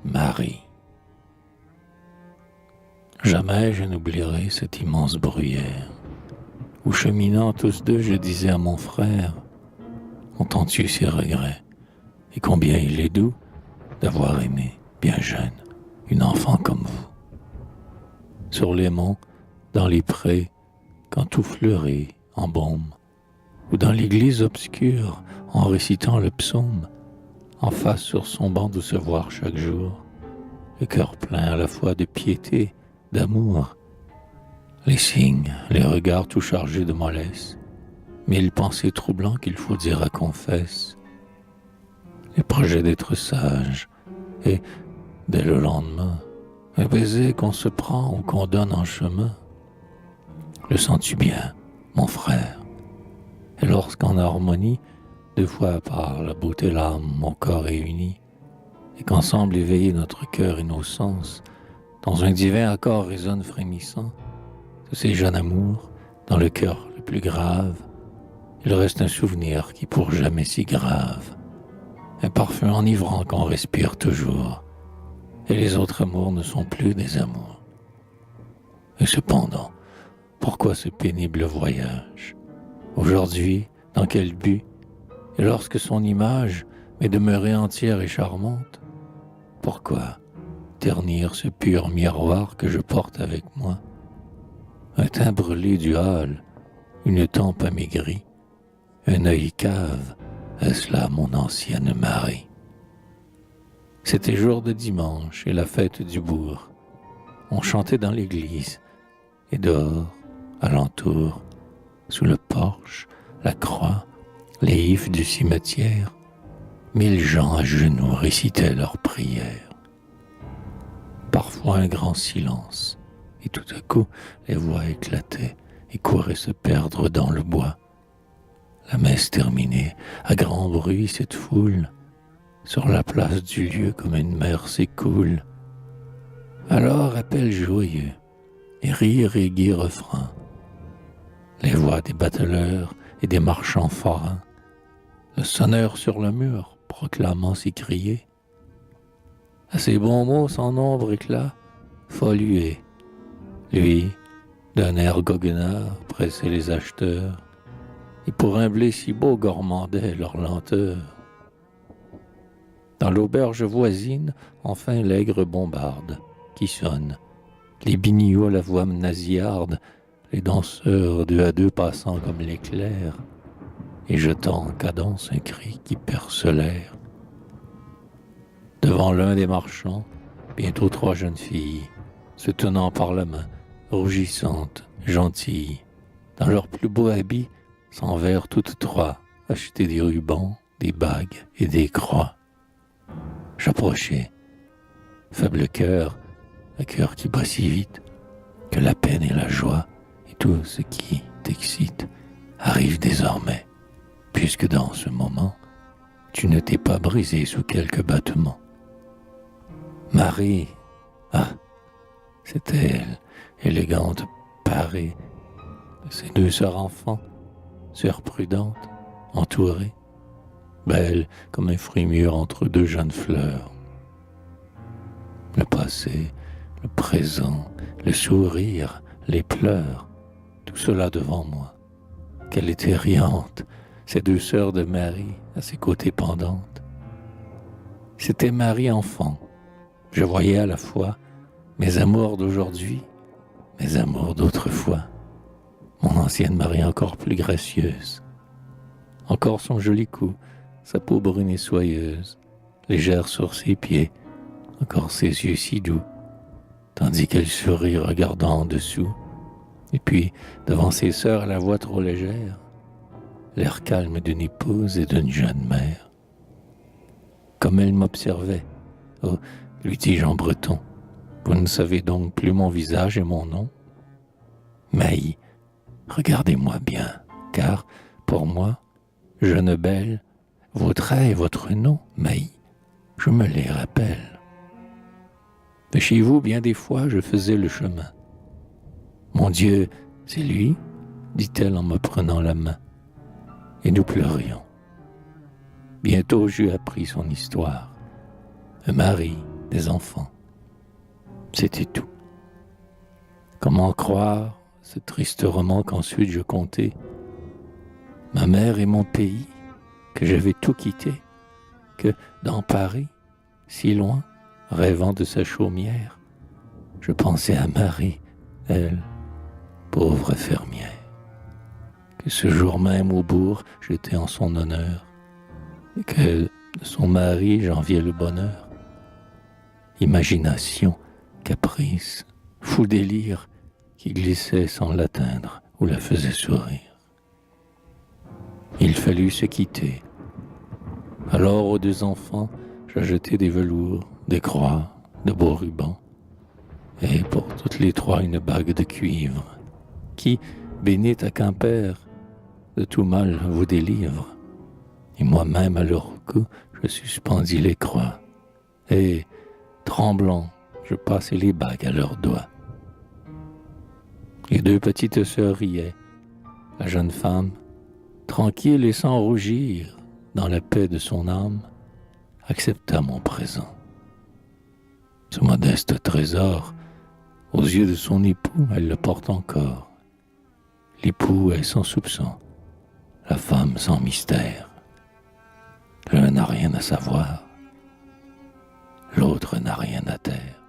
Marie. Jamais je n'oublierai cette immense bruyère, où cheminant tous deux, je disais à mon frère, entends-tu ses regrets, et combien il est doux d'avoir aimé, bien jeune, une enfant comme vous. Sur les monts, dans les prés, quand tout fleurit en baume, ou dans l'église obscure, en récitant le psaume, en face sur son banc de se voir chaque jour, le cœur plein à la fois de piété, d'amour, les signes, les regards tout chargés de mollesse, mille pensées troublantes qu'il faut dire à confesse, les projets d'être sage, et, dès le lendemain, un baiser qu'on se prend ou qu'on donne en chemin. Le sens-tu bien, mon frère? Et lorsqu'en harmonie, deux fois par la beauté l'âme, mon corps réunis, et qu'ensemble éveillés notre cœur et nos sens, dans un divin accord résonne frémissant, de ces jeunes amours, dans le cœur le plus grave, il reste un souvenir qui pour jamais si grave, un parfum enivrant qu'on respire toujours, et les autres amours ne sont plus des amours. Et cependant, pourquoi ce pénible voyage? Aujourd'hui, dans quel but? Et lorsque son image m'est demeurée entière et charmante, pourquoi ternir ce pur miroir que je porte avec moi? Un teint brûlé du hâle, une tempe amaigrie, un œil cave, est-ce là mon ancienne Marie? C'était jour de dimanche et la fête du bourg. On chantait dans l'église, et dehors, alentour, sous le porche, la croix, les ifs du cimetière, 1000 gens à genoux récitaient leurs prières. Parfois un grand silence, et tout à coup les voix éclataient et couraient se perdre dans le bois. La messe terminée, à grand bruit cette foule, sur la place du lieu comme une mer s'écoule. Alors appel joyeux, et rire et gai refrain, les voix des bateleurs et des marchands forains, le sonneur sur le mur proclamant s'écrier, à ces bons mots sans nombre éclat, folle huée, lui, d'un air goguenard, pressait les acheteurs, et pour un blé si beau gourmandait leur lenteur. Dans l'auberge voisine, enfin l'aigre bombarde, qui sonne, les binious à la voix nasillarde, les danseurs deux à deux passant comme l'éclair, et jetant en cadence un cri qui perce l'air. Devant l'un des marchands, bientôt 3 jeunes filles, se tenant par la main, rougissantes, gentilles, dans leurs plus beaux habits, s'en vinrent toutes 3 acheter des rubans, des bagues et des croix. J'approchai, faible cœur, un cœur qui bat si vite que la peine et la joie et tout ce qui t'excite arrive désormais, puisque dans ce moment, tu ne t'es pas brisé sous quelque battement. Marie, ah, c'était elle, élégante, parée de ses 2 sœurs enfants, sœurs prudentes, entourées, belle comme un fruit mûr entre 2 jeunes fleurs. Le passé, le présent, le sourire, les pleurs, tout cela devant moi. Qu'elle était riante, ces 2 sœurs de Marie à ses côtés pendantes. C'était Marie enfant. Je voyais à la fois mes amours d'aujourd'hui, mes amours d'autrefois. Mon ancienne Marie encore plus gracieuse. Encore son joli cou, sa peau brune et soyeuse, légère sur ses pieds, encore ses yeux si doux, tandis qu'elle sourit regardant en dessous, et puis, devant ses sœurs à la voix trop légère, l'air calme d'une épouse et d'une jeune mère. Comme elle m'observait, oh, lui dis-je en breton, vous ne savez donc plus mon visage et mon nom? Maï, regardez-moi bien, car, pour moi, jeune belle, vos traits et votre nom, Maï, je me les rappelle. De chez vous, bien des fois, je faisais le chemin. Mon Dieu, c'est lui, dit-elle en me prenant la main. Et nous pleurions. Bientôt, j'eus appris son histoire. Un mari, des enfants. C'était tout. Comment croire ce triste roman qu'ensuite je contais, ma mère et mon pays, que j'avais tout quitté, que dans Paris, si loin, rêvant de sa chaumière, je pensais à Marie, elle, pauvre fermière, que ce jour même au bourg j'étais en son honneur, et que de son mari j'enviais le bonheur. Imagination, caprice, fou délire, qui glissait sans l'atteindre ou la faisait sourire. Il fallut se quitter. Alors aux deux enfants, j'ajoutai des velours, des croix, de beaux rubans, et pour toutes les trois une bague de cuivre, qui, bénite à Quimper, de tout mal vous délivre. Et moi-même à leur cou, je suspendis les croix, et, tremblant, je passai les bagues à leurs doigts. Les deux petites sœurs riaient. La jeune femme, tranquille et sans rougir, dans la paix de son âme, accepta mon présent. Ce modeste trésor, aux yeux de son époux, elle le porte encore. L'époux est sans soupçon, la femme sans mystère. L'un n'a rien à savoir, l'autre n'a rien à taire.